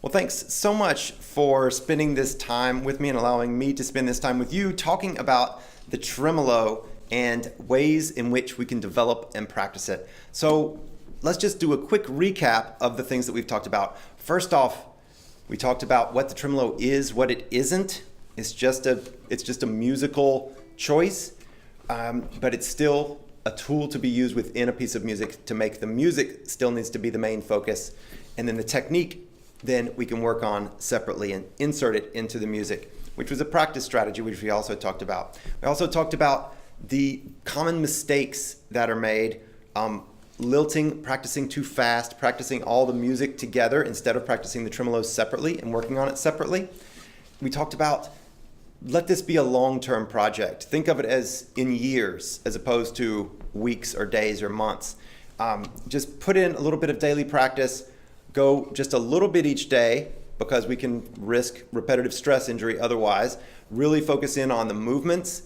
Well, thanks so much for spending this time with me and allowing me to spend this time with you talking about the tremolo and ways in which we can develop and practice it. So let's just do a quick recap of the things that we've talked about. First off, we talked about what the tremolo is, what it isn't. It's just a musical choice, but it's still a tool to be used within a piece of music to make the music still needs to be the main focus. And then the technique, then we can work on separately and insert it into the music, which was a practice strategy, which we also talked about. We also talked about the common mistakes that are made, lilting, practicing too fast, practicing all the music together instead of practicing the tremolo separately and working on it separately. We talked about let this be a long-term project. Think of it as in years as opposed to weeks or days or months. Just put in a little bit of daily practice. Go just a little bit each day because we can risk repetitive stress injury otherwise. Really focus in on the movements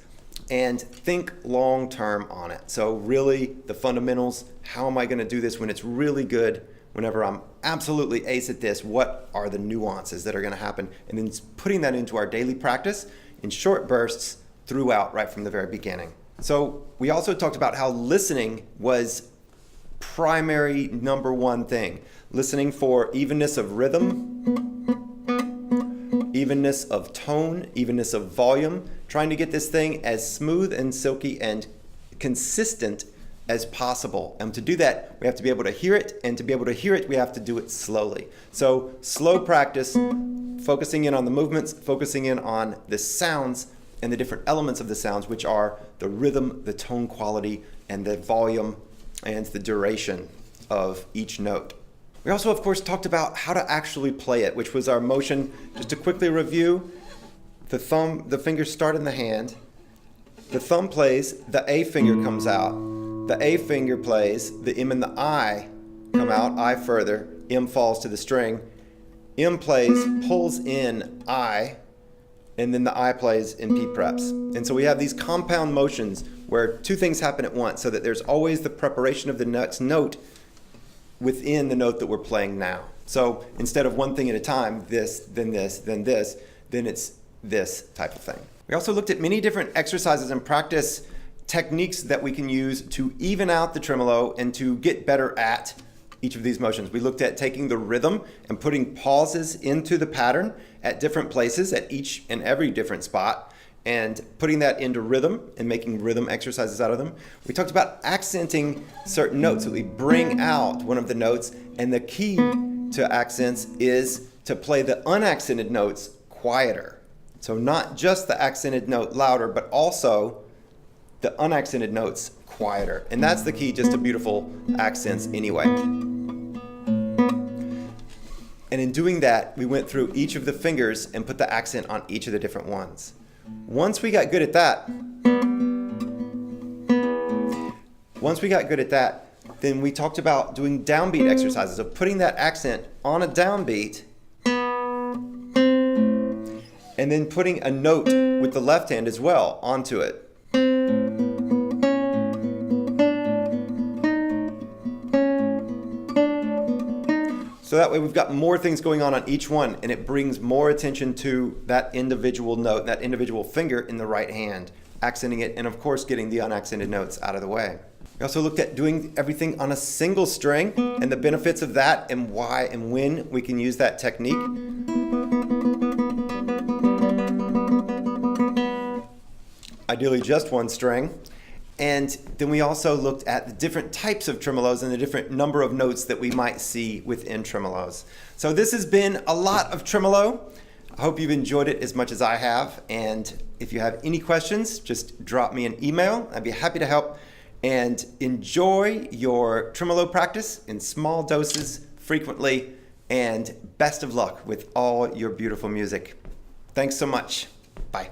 and think long-term on it. So really the fundamentals, how am I going to do this when it's really good? Whenever I'm absolutely ace at this, what are the nuances that are going to happen? And then putting that into our daily practice in short bursts throughout right from the very beginning. So we also talked about how listening was primary number one thing. Listening for evenness of rhythm, evenness of tone, evenness of volume, trying to get this thing as smooth and silky and consistent as possible. And to do that, we have to be able to hear it, and to be able to hear it, we have to do it slowly. So slow practice, focusing in on the movements, focusing in on the sounds and the different elements of the sounds, which are the rhythm, the tone quality, and the volume and the duration of each note. We also, of course, talked about how to actually play it, which was our motion. Just to quickly review, the fingers start in the hand, the thumb plays, the A finger comes out, the A finger plays, the M and the I come out, I further, M falls to the string, M plays, pulls in I, and then the I plays in P preps. And so we have these compound motions where two things happen at once so that there's always the preparation of the next note within the note that we're playing now. So instead of one thing at a time, this, then this, then this, then it's this type of thing. We also looked at many different exercises and practice techniques that we can use to even out the tremolo and to get better at each of these motions. We looked at taking the rhythm and putting pauses into the pattern at different places at each and every different spot and putting that into rhythm and making rhythm exercises out of them. We talked about accenting certain notes, that we bring out one of the notes, and the key to accents is to play the unaccented notes quieter. So not just the accented note louder, but also the unaccented notes quieter. And that's the key just to beautiful accents anyway. And in doing that, we went through each of the fingers and put the accent on each of the different ones. Once we got good at that, then we talked about doing downbeat exercises, of putting that accent on a downbeat and then putting a note with the left hand as well onto it. So that way we've got more things going on each one, and it brings more attention to that individual note, that individual finger in the right hand, accenting it, and of course getting the unaccented notes out of the way. We also looked at doing everything on a single string and the benefits of that and why and when we can use that technique. Ideally just one string. And then we also looked at the different types of tremolos and the different number of notes that we might see within tremolos. So this has been a lot of tremolo. I hope you've enjoyed it as much as I have. And if you have any questions, just drop me an email. I'd be happy to help. And enjoy your tremolo practice in small doses frequently. And best of luck with all your beautiful music. Thanks so much. Bye.